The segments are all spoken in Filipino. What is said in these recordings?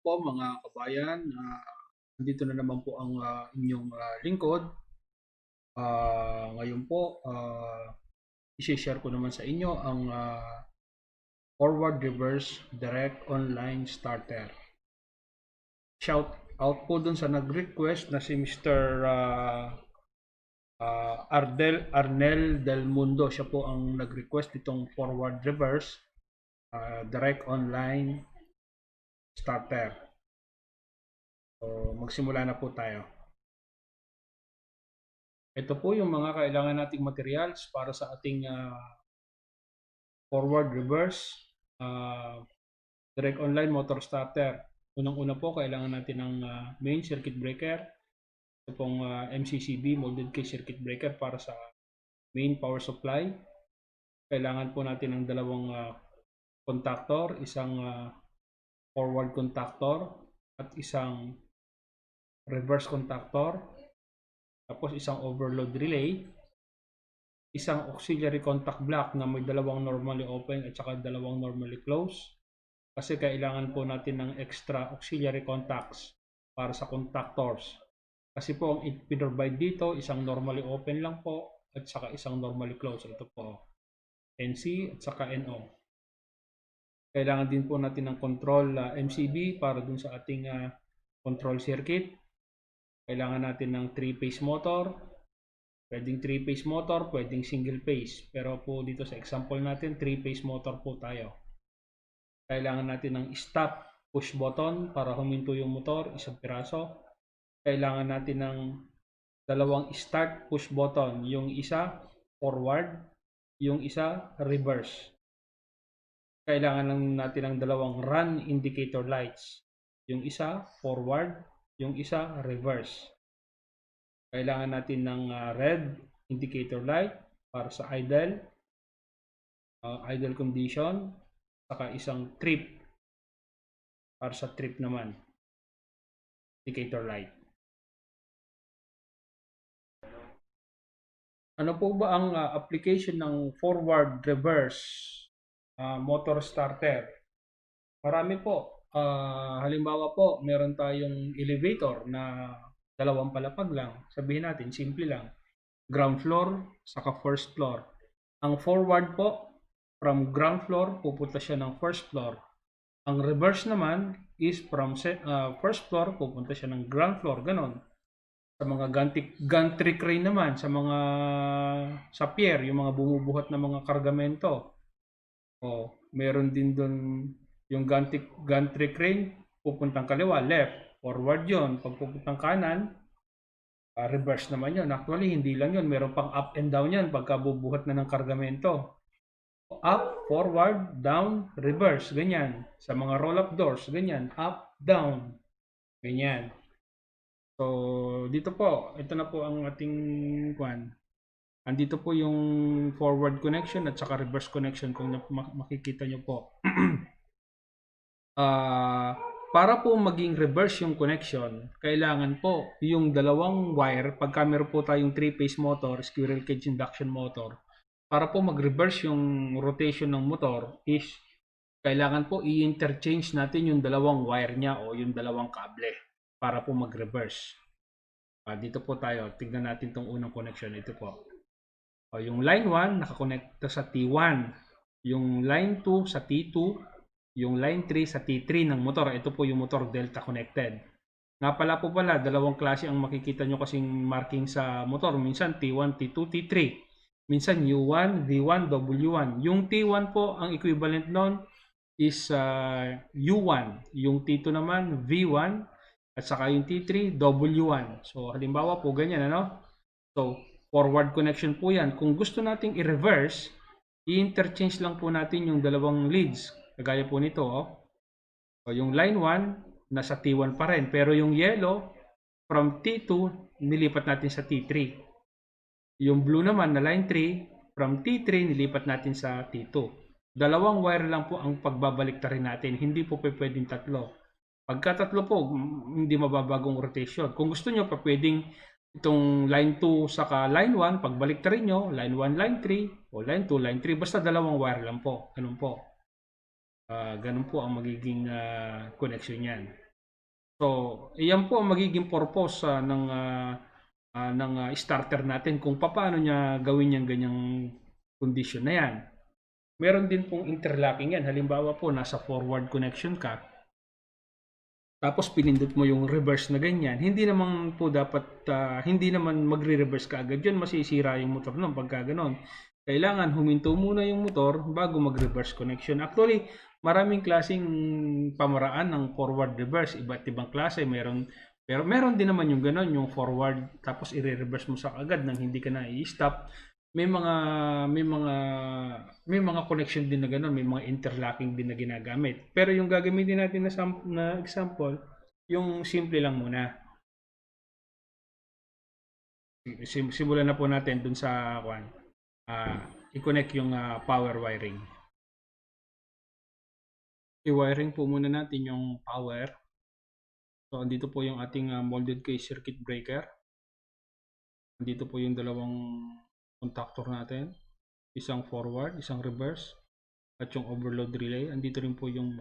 po mga kabayan, nandito na naman po ang inyong lingkod. Ngayon po, i-share ko naman sa inyo ang Forward Reverse Direct Online Starter. Shout out po dun sa nag-request na si Mr. Arnel Del Mundo. Siya po ang nag-request itong Forward Reverse Direct Online Starter. So, magsimula na po tayo. Ito po yung mga kailangan nating materials para sa ating forward reverse direct online motor starter. Unang-una po kailangan natin ng main circuit breaker. Ito pong MCCB molded case circuit breaker para sa main power supply. Kailangan po natin ng dalawang contactor, isang forward contactor at isang reverse contactor. Tapos isang overload relay, isang auxiliary contact block na may dalawang normally open at saka dalawang normally close. Kasi kailangan po natin ng extra auxiliary contacts para sa contactors. Kasi po ang i-provide dito, isang normally open lang po at saka isang normally close. Ito po, NC at saka NO. Kailangan din po natin ng control MCB para dun sa ating control circuit. Kailangan natin ng 3-phase motor. Pwedeng 3-phase motor, pwedeng single phase. Pero po dito sa example natin, 3-phase motor po tayo. Kailangan natin ng stop push button para huminto yung motor, isang piraso. Kailangan natin ng dalawang start push button. Yung isa forward, yung isa reverse. Kailangan natin ng dalawang run indicator lights. Yung isa forward, yung isa reverse. Kailangan natin ng red indicator light para sa idle condition, saka isang trip para sa trip naman, indicator light. Ano po ba ang application ng forward reverse motor starter? Marami po. Halimbawa po, meron tayong elevator na dalawang palapag lang. Sabihin natin, simple lang. Ground floor, saka first floor. Ang forward po, from ground floor, pupunta siya ng first floor. Ang reverse naman is from first floor, pupunta siya ng ground floor. Ganon. Sa mga gantry crane naman, sa mga sa pier, yung mga bumubuhat na mga kargamento. Meron din doon yung gantry crane, pupuntang kaliwa, left, forward yon. Pag pupuntang kanan, reverse naman yon. Actually, hindi lang yon. Meron pang up and down yan pagka bubuhat na ng kargamento. Up, forward, down, reverse. Ganyan. Sa mga roll-up doors, ganyan. Up, down. Ganyan. So, dito po. Ito na po ang ating kwan. Andito po yung forward connection at saka reverse connection kung makikita nyo po. Para po maging reverse yung connection, kailangan po yung dalawang wire, pagka meron po tayong 3-phase motor, squirrel cage induction motor, para po mag-reverse yung rotation ng motor is kailangan po i-interchange natin yung dalawang wire niya o yung dalawang kable para po mag-reverse. Dito po tayo, tignan natin itong unang connection. Ito po. Yung line 1 nakakonekta sa T1, yung line 2 sa T2, yung line 3 sa T3 ng motor. Ito po yung motor delta connected. Nga pala po pala, dalawang klase ang makikita nyo kasing marking sa motor. Minsan T1, T2, T3. Minsan U1, V1, W1. Yung T1 po, ang equivalent nun is U1. Yung T2 naman, V1. At saka yung T3, W1. So, halimbawa po ganyan, ano? So, forward connection po yan. Kung gusto nating i-reverse, i-interchange lang po natin yung dalawang leads. Kagaya po nito, So, yung line 1, nasa T1 pa rin. Pero yung yellow, from T2, nilipat natin sa T3. Yung blue naman na line 3, from T3, nilipat natin sa T2. Dalawang wire lang po ang pagbabalik-tarin natin. Hindi po pwedeng tatlo. Pagka tatlo po, hindi mababagong rotation. Kung gusto nyo pa pwedeng itong line 2 saka line 1, pagbalik-tarin nyo, line 1, line 3, o line 2, line 3, basta dalawang wire lang po. Ganun po. Ganun po ang magiging connection yan. So, iyan po ang magiging purpose ng starter natin kung paano niya gawin yung ganyang condition na yan. Meron din pong interlocking yan. Halimbawa po, nasa forward connection ka, tapos pinindot mo yung reverse na ganyan. Hindi naman po dapat, hindi naman magre-reverse ka agad yun. Masisira yung motor nun pagka ganon. Kailangan huminto muna yung motor bago mag-reverse connection. Actually, maraming klaseng pamaraan ng forward reverse. Iba't ibang klase. Pero meron din naman yung ganon, yung forward tapos i-reverse mo sa agad nang hindi ka na i-stop. May mga may mga may mga connection din na gano'n, may mga interlocking din na ginagamit. Pero yung gagamitin natin na example, yung simple lang muna. Simulan na po natin dun sa i-connect yung power wiring. I-wiring po muna natin yung power. So, andito po yung ating molded case circuit breaker. Andito po yung dalawang contactor natin. Isang forward, isang reverse. At yung overload relay. Andito rin po yung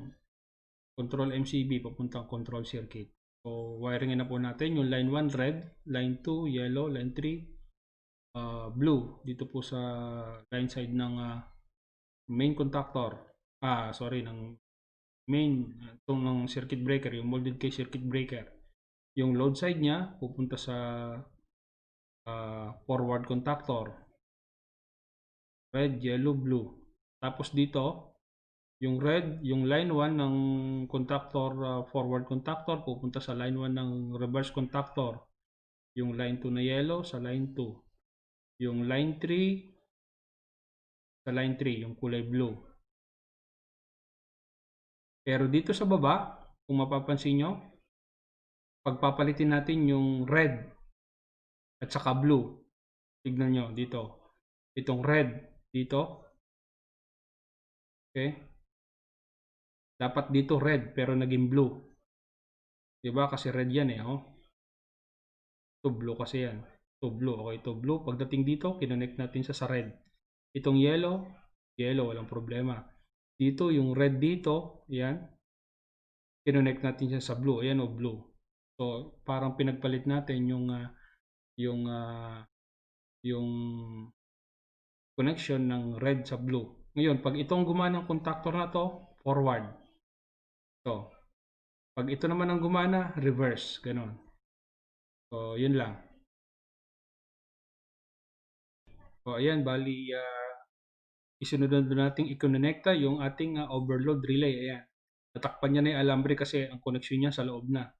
control MCB papuntang control circuit. So, wiringin na po natin yung line 1 red, line 2 yellow, line 3 blue. Dito po sa line side ng main contactor. Ng main itong ng circuit breaker, yung molded case circuit breaker. Yung load side niya pupunta sa forward contactor. Red, yellow, blue. Tapos dito, yung red, yung line 1 ng contactor, forward contactor, pupunta sa line 1 ng reverse contactor. Yung line 2 na yellow sa line 2. Yung line 3 sa line 3, yung kulay blue. Pero dito sa baba, kung mapapansin nyo, pagpapalitin natin yung red at saka blue. Tignan nyo dito. Itong red dito. Okay? Dapat dito red pero naging blue. Diba? Kasi red yan eh. Oh. Ito blue kasi yan. Ito blue. Okay, ito blue. Pagdating dito, kinonect natin sa red. Itong yellow, walang problema. Dito, yung red dito, yan. Kinonect natin siya sa blue. Ayan o, blue. So, parang pinagpalit natin yung connection ng red sa blue. Ngayon, pag itong gumana ng contactor na to, forward. So, pag ito naman ang gumana, reverse. Ganon. So, yun lang. So, ayan, bali, isunod na natin i-connecta yung ating overload relay. Ayan. Natakpan niya na yung alambre kasi ang connection niya sa loob na.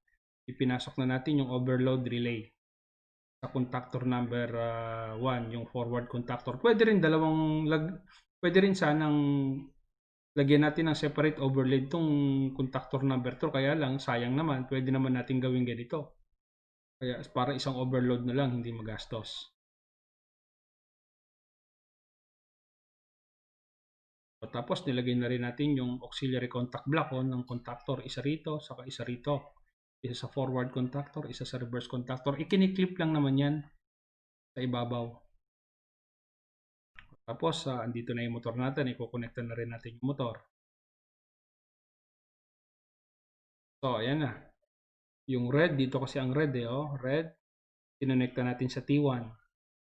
Ipinasok na natin yung overload relay sa contactor number 1, yung forward contactor. Pwede rin sanang lagyan natin ng separate overload tong contactor number 2. Kaya lang, sayang naman, pwede naman natin gawin ganito. Kaya para isang overload na lang, hindi magastos. Tapos nilagay na rin natin yung auxiliary contact block ng contactor. Isa rito, saka isa rito. Isa sa forward contactor, isa sa reverse contactor. Ikiniklip lang naman yan sa ibabaw. Tapos, andito na yung motor natin. Ikukonekta na rin natin yung motor. So, ayan na. Yung red, dito kasi ang red eh. Oh. Red, kinonekta natin sa T1.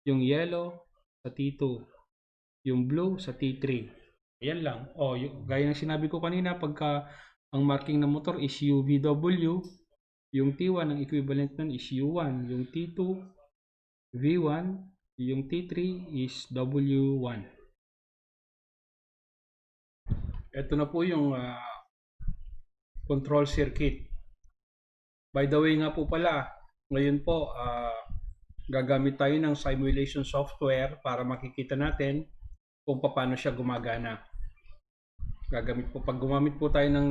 Yung yellow, sa T2. Yung blue, sa T3. Ayan lang. Oh, gaya ng sinabi ko kanina, pagka ang marking ng motor is UVW, yung T1, ang equivalent nun is U1. Yung T2, V1. Yung T3 is W1. Ito na po yung control circuit. By the way nga po pala, ngayon po, gagamit tayo ng simulation software para makikita natin kung paano siya gumagana. Pag gumamit po tayo ng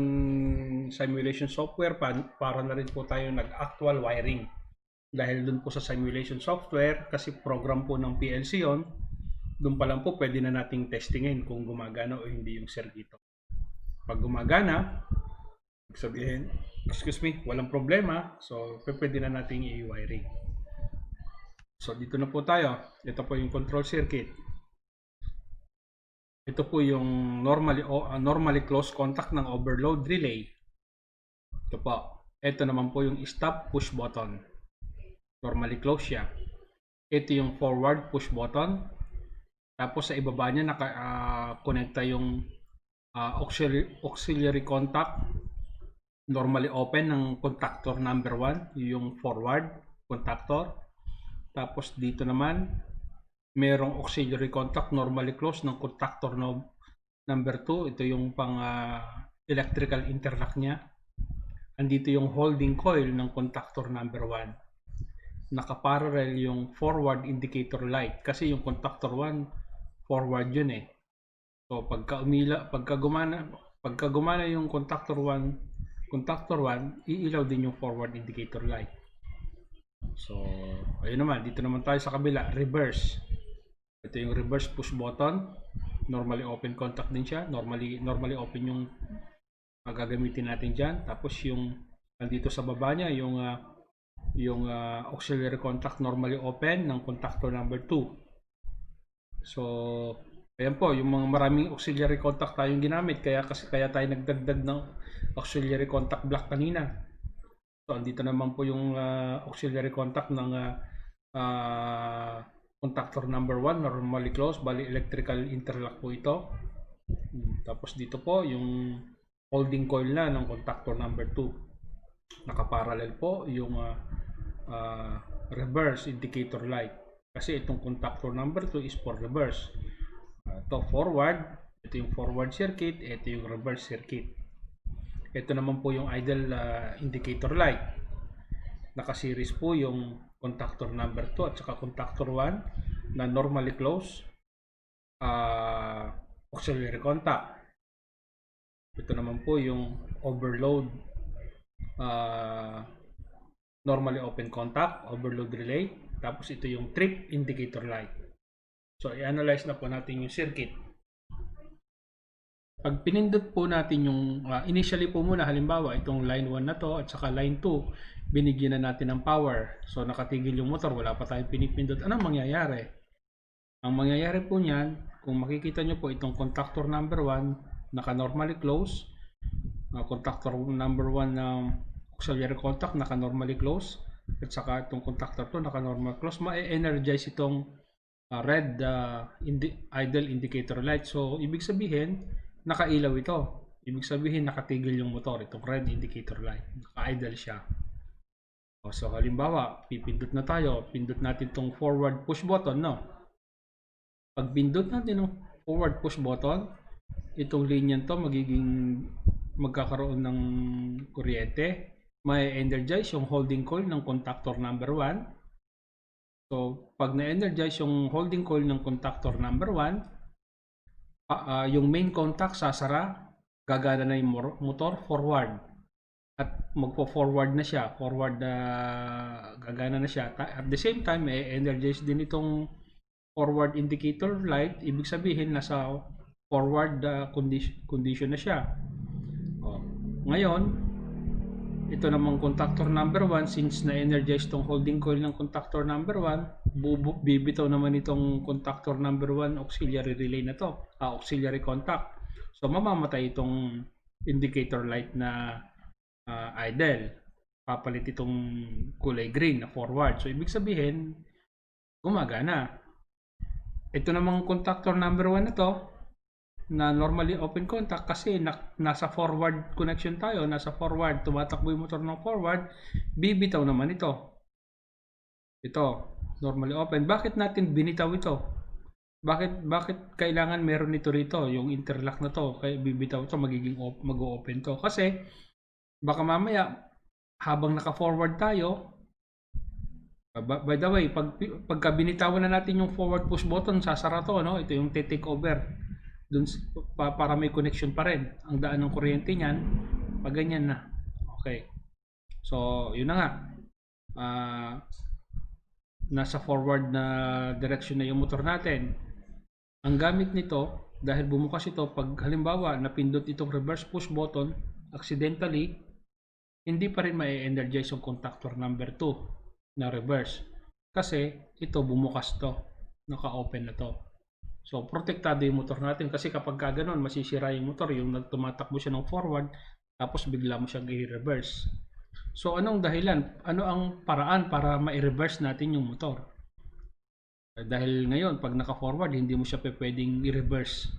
simulation software, para na rin po tayo nag-actual wiring. Dahil dun po sa simulation software, kasi program po ng PLC yon, dun pa lang po pwede na nating testingin kung gumagana o hindi yung circuito. Pag gumagana, sabihin, walang problema, so pwede na nating i-wiring. So dito na po tayo. Ito po yung control circuit. Ito po yung normally close contact ng overload relay. Ito po. Ito naman po yung stop push button. Normally close siya. Ito yung forward push button. Tapos sa ibaba niya naka-connecta yung auxiliary contact. Normally open ng contactor number 1, yung forward contactor. Tapos dito naman, merong auxiliary contact normally close ng contactor number 2. Ito yung pang electrical interlock niya. Andito yung holding coil ng contactor number 1. Nakaparallel yung forward indicator light kasi yung contactor 1 forward yun eh. So pagka gumana yung contactor 1, iilaw din yung forward indicator light. So ayun naman, dito naman tayo sa kabila, reverse. Ito yung reverse push button. Normally open contact din siya. Normally open yung gagamitin natin dyan. Tapos yung nandito sa baba niya, yung auxiliary contact normally open ng contactor number 2. So ayan po, yung mga maraming auxiliary contact tayong ginamit. Kaya tayo nagdagdag ng auxiliary contact block kanina. So andito naman po yung auxiliary contact ng contactor number 1, normally closed, bali electrical interlock po ito. Tapos dito po yung holding coil na ng contactor number 2. Nakaparallel po yung reverse indicator light. Kasi itong contactor number 2 is for reverse. Ito forward, ito yung forward circuit, ito yung reverse circuit. Ito naman po yung idle indicator light. Naka-series po yung contactor number 2 at saka contactor 1 na normally close auxiliary contact. Ito naman po yung overload normally open contact, overload relay. Tapos ito yung trip indicator light. So i-analyze na po natin yung circuit. Pag pinindot po natin yung initially po muna, halimbawa itong line 1 na to at saka line 2, binigyan na natin ng power. So nakatigil yung motor, wala pa tayong pinipindot. Anong mangyayari? Ang mangyayari po niyan, kung makikita nyo po itong contactor number 1 naka normally close, contactor number 1 na auxiliary contact naka normally close, at saka itong contactor 2 naka normal close, ma-energize itong red idle indicator light. So ibig sabihin nakailaw ito. Ibig sabihin nakatigil yung motor, itong red indicator light. Naka-idle siya. So halimbawa, pipindot na tayo. Pindot natin itong forward push button, no? Pag pindot natin yung forward push button, itong linya to magkakaroon ng kuryente. May energize yung holding coil ng contactor number 1. So pag na-energize yung holding coil ng contactor number 1, yung main contact sasara, gagana na yung motor forward at magpo-forward na siya, gagana na siya. At the same time, energize din itong forward indicator light. Ibig sabihin nasa forward condition na siya. Ngayon, ito namang contactor number 1, since na-energize itong holding coil ng contactor number 1, bibitaw naman itong contactor number 1 auxiliary relay na to, auxiliary contact. So mamamatay itong indicator light na idle. Papalit itong kulay green na forward. So ibig sabihin, gumagana. Ito namang contactor number 1 na to, na normally open contact kasi nasa forward connection tayo, nasa forward, tumatakbo yung motor ng forward, bibitaw naman ito. Ito, normally open. Bakit natin binitaw ito? Bakit kailangan meron nito rito, yung interlock na to, kaya bibitaw ito, mag-open to? Kasi baka mamaya habang naka-forward tayo, by the way, pagka binitawan na natin yung forward push button, sasara to, no? Ito yung take over. Dun, para may connection pa rin ang daan ng kuryente niyan pag ganyan na. Okay, so yun na nga, nasa forward na direction na yung motor natin. Ang gamit nito, dahil bumukas ito, pag halimbawa napindot itong reverse push button accidentally, hindi pa rin ma-energize yung contactor number 2 na reverse kasi ito bumukas to, naka-open na to. So, protektado yung motor natin kasi kapag ganoon, masisira yung motor, yung tumatakbo siya ng forward, tapos bigla mo siyang i-reverse. So anong dahilan? Ano ang paraan para ma-reverse natin yung motor? Dahil ngayon, pag naka-forward, hindi mo siya pwedeng i-reverse.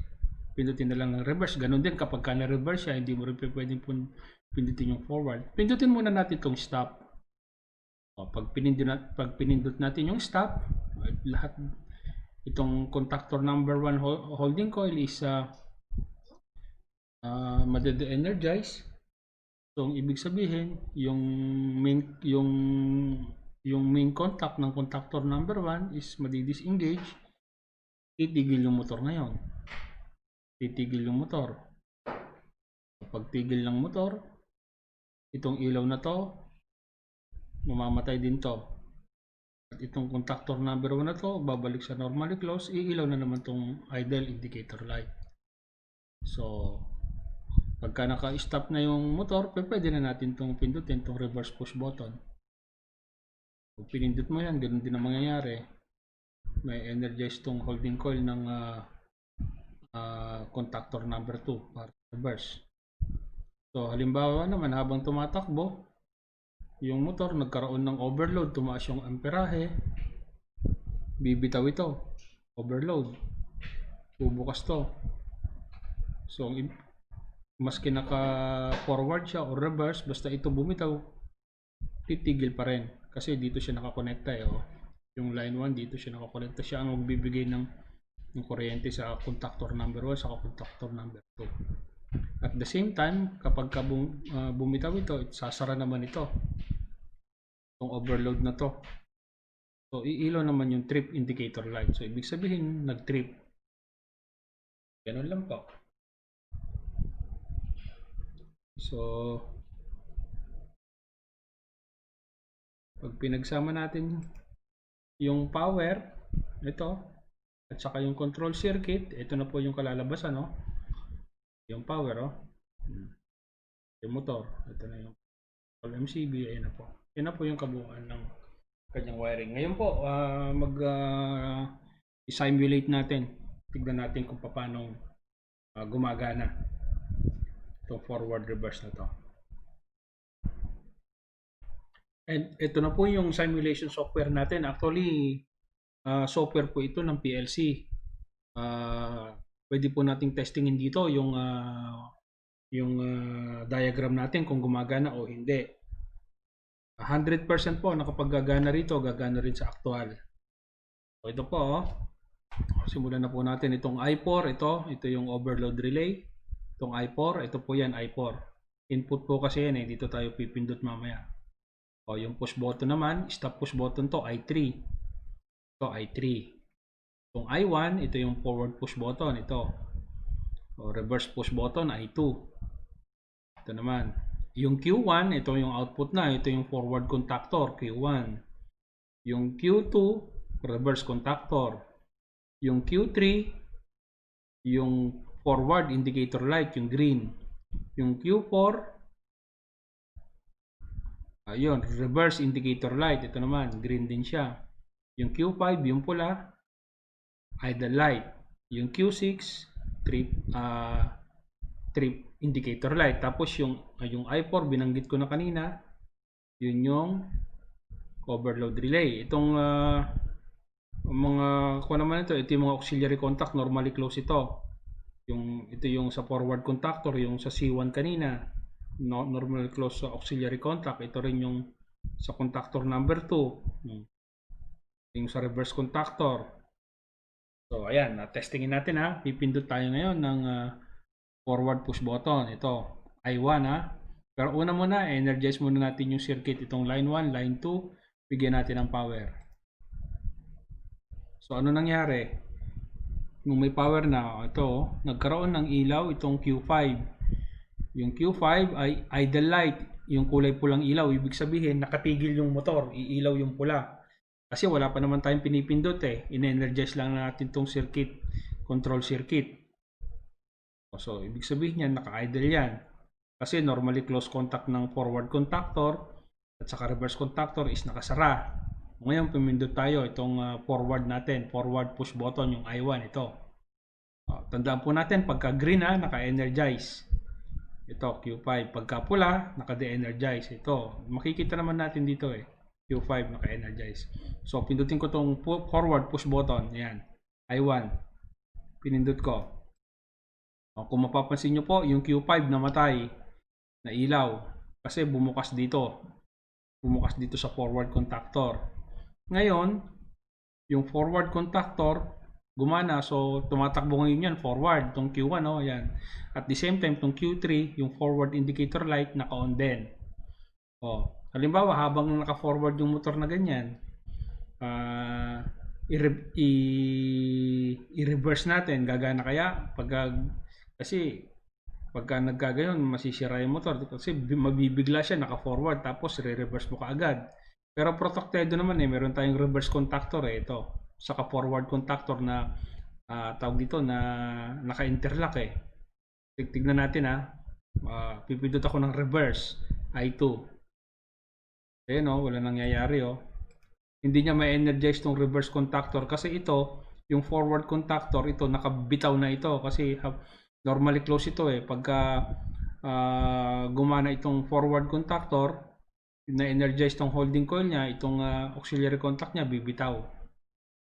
Pindutin na lang ng reverse. Ganon din kapag ka na-reverse siya, hindi mo rin pwedeng pindutin yung forward. Pindutin muna natin itong stop. Pag pinindot natin yung stop, lahat itong contactor number 1 holding coil is madede-energize. So, ang ibig sabihin, yung main contact ng contactor number 1 is madi-disengage. Titigil yung motor ngayon. Titigil yung motor. Pag tigil ng motor, itong ilaw na to, mamamatay din to. At itong contactor number 1 na to, babalik sa normally close, iilaw na naman tong idle indicator light. So, pagka naka-stop na yung motor, pwede na natin itong pindutin, itong reverse push button. Kung pinindot mo yan, ganoon din ang mangyayari. May energize itong holding coil ng contactor number 2 para reverse. So, halimbawa naman, habang tumatakbo, yung motor nagkaroon ng overload, tumaas yung amperahe, bibitaw ito. Overload. Bubukas to. So, maski naka-forward siya o reverse, basta ito bumitaw, titigil pa rin. Kasi dito siya nakakonekta yung line 1 dito siya nakakonekta. Siya ang magbibigay ng kuryente sa contactor number 1 sa contactor number 2. At the same time, kapag bumitaw ito, sasara naman ito. Itong overload na to. So, iilaw naman yung trip indicator light. So, ibig sabihin, nag-trip. Ganun lang po. So, pag pinagsama natin yung power, ito, at saka yung control circuit, ito na po yung kalalabasan, yung power, yung motor, ito na yung MCB, ayun na po. Yan na po yung kabuuan ng kanyang wiring. Ngayon po, i-simulate natin. Tignan natin kung paano gumagana itong forward reverse na to. And ito na po yung simulation software natin. Actually, software po ito ng PLC. Pwede po nating testingin dito yung diagram natin kung gumagana o hindi. 100% po nakapag-gagana rito, gagana rin sa actual. So ito po, simulan na po natin itong I4, ito yung overload relay. Itong I4, ito po yan I4. Input po kasi yan dito tayo pipindot mamaya. O yung push button naman, stop push button to I3. Ito I3. Itong I1, ito yung forward push button, ito. O reverse push button I2. Ito naman. Yung Q1, ito yung output na. Ito yung forward contactor, Q1. Yung Q2, reverse contactor. Yung Q3, yung forward indicator light, yung green. Yung Q4, ayun, reverse indicator light. Ito naman, green din siya. Yung Q5, yung pula, idle light. Yung Q6, trip indicator light. Tapos yung I4 binanggit ko na kanina, yun yung overload relay. Itong mga kung naman ito yung mga auxiliary contact, normally close ito. Ito yung sa forward contactor, yung sa C1 kanina, normally close sa auxiliary contact. Ito rin yung sa contactor number 2. Yung sa reverse contactor. So ayan, testingin natin Pipindot tayo ngayon ng forward push button. Ito, I1 Pero una muna, energize muna natin yung circuit. Itong line 1, line 2, bigyan natin ng power. So ano nangyari? Nung may power na, ito, nagkaroon ng ilaw itong Q5. Yung Q5 ay idle light. Yung kulay pulang ilaw, ibig sabihin nakatigil yung motor, iilaw yung pula. Kasi wala pa naman tayong pinipindot In-energize lang natin itong circuit, control circuit. So, ibig sabihin yan, naka-idle yan. Kasi normally close contact ng forward contactor at saka reverse contactor is nakasara. Ngayon, pumindot tayo itong forward natin, forward push button, yung I1, ito. Tandaan po natin, pagka green naka-energize. Ito, Q5. Pagka pula, naka-de-energize. Ito, makikita naman natin dito eh. Q5, naka-energize. So, pindutin ko tong forward push button. Ayan. I1. Pinindot ko. O, kung mapapansin nyo po, yung Q5 namatay. Na ilaw. Kasi bumukas dito. Bumukas dito sa forward contactor. Ngayon, yung forward contactor, gumana. So, tumatakbo ngayon yan, forward. Itong Q1, oh, ayan. At the same time, itong Q3, yung forward indicator light, naka-on din. Oh, halimbawa, habang naka-forward yung motor na ganyan, i-reverse natin. Gagana kaya? Kasi, pagka nagkagayon, masisira yung motor. Kasi mabibigla siya, naka-forward, tapos re-reverse mo kaagad. Pero protected naman eh, meron tayong reverse contactor eh, ito. Saka forward contactor na tawag dito na naka-interlock eh. Tignan natin pipindot ako ng reverse, I2. Ayan oh, wala nangyayari oh. Hindi niya ma-energize tong reverse contactor kasi ito, yung forward contactor, ito nakabitaw na ito kasi normally close ito eh. Pagka gumana itong forward contactor, na-energize tong holding coil niya, itong auxiliary contact niya bibitaw.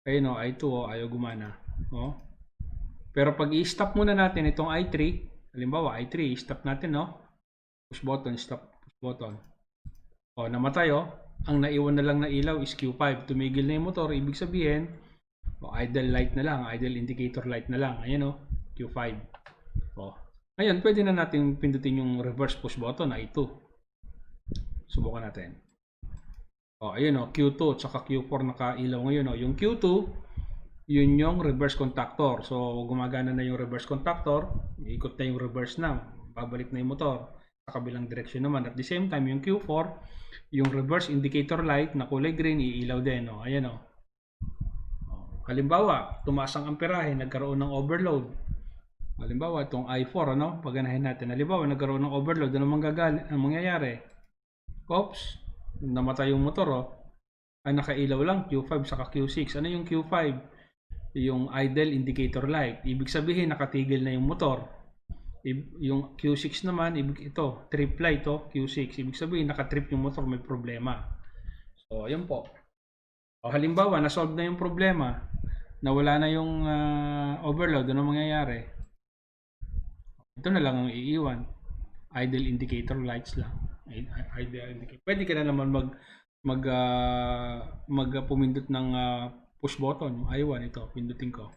Ayun oh, I2 oh, ayaw gumana. Oh. Pero pag i-stop muna natin itong I3, halimbawa I3, stop natin no. Push button, stop, push button. Oh, namatay oh. Ang naiwan na lang na ilaw is Q5. Tumigil na yung motor, ibig sabihin, idle light na lang, idle indicator light na lang. Ayan oh, Q5. Oh. Ngayon, pwede na natin pindutin yung reverse push button, I2. Subukan natin. Oh, ayun oh, Q2 at saka Q4 nakailaw ngayon oh. Yung Q2, yun yung reverse contactor. So, gumagana na yung reverse contactor, iikot na yung reverse na, babalik na yung motor sa kabilang direksyon naman. At the same time, yung Q4, yung reverse indicator light na kulay green, iilaw din. Oh. Ayan oh. Halimbawa, tumaas ang amperahe, nagkaroon ng overload. Halimbawa, itong I4, ano? Paganahin natin. Halimbawa, nagkaroon ng overload. Ano mangyayari? Oops, namatay yung motor oh. Ay, nakailaw lang, Q5 saka Q6. Ano yung Q5? Yung idle indicator light. Ibig sabihin, nakatigil na yung motor. Yung Q6 naman, ito, trip light to, Q6. Ibig sabihin, nakatrip yung motor, may problema. So, ayun po. O, halimbawa, nasolve na yung problema. Nawala na yung overload. Ano mangyayari? Ito na lang ang iiwan. Idle indicator lights lang. Idle indicator. Pwede ka na naman pumindot ng push button. Yung I1, ito, pindutin ko.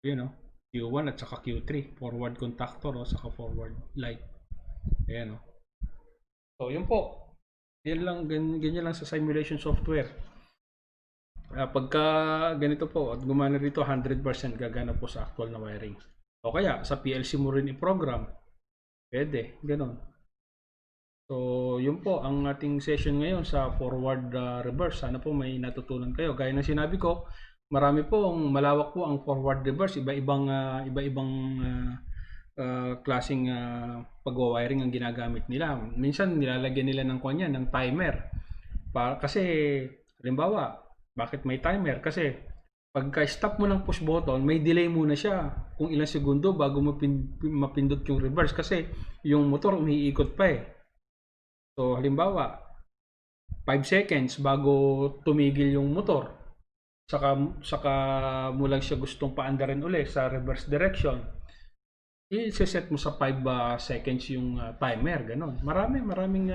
Ayan o. Q1 at saka Q3. Forward contactor o saka forward light. Ayan o. So, yun po. Yan lang, ganyan lang sa simulation software. Pagka ganito po, at gumana rito, 100% gagana po sa actual na wiring. O kaya, sa PLC mo rin i-program. Pwede, ganun. So, yun po ang ating session ngayon sa forward reverse. Sana po may natutunan kayo. Gaya ng sinabi ko, marami po, malawak po ang forward reverse. Iba-ibang klaseng pagwawiring ang ginagamit nila. Minsan nilalagyan nila ng kanya ng timer. Kasi, halimbawa, bakit may timer? Kasi, pagka-stop mo ng push button, may delay muna siya kung ilang segundo bago mo mapindot yung reverse kasi yung motor umiikot pa eh. So, halimbawa, 5 seconds bago tumigil yung motor. Saka mo lang siya gustong paandarin ulit sa reverse direction. I-set mo sa 5 seconds yung timer, ganun. Maraming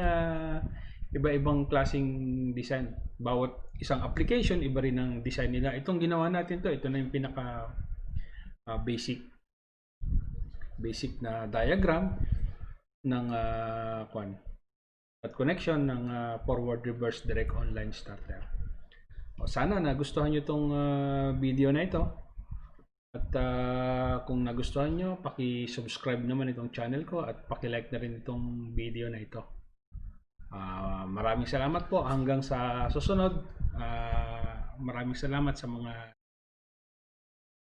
iba-ibang klaseng design. Bawat isang application, iba rin ang design nila. Itong ginawa natin to, ito na yung pinaka basic na diagram ng connection ng forward reverse direct online starter. Sana nagustuhan nyo itong video na ito. At kung nagustuhan nyo, paki-subscribe naman itong channel ko at paki-like na rin itong video na ito. Maraming salamat po hanggang sa susunod. Maraming salamat sa mga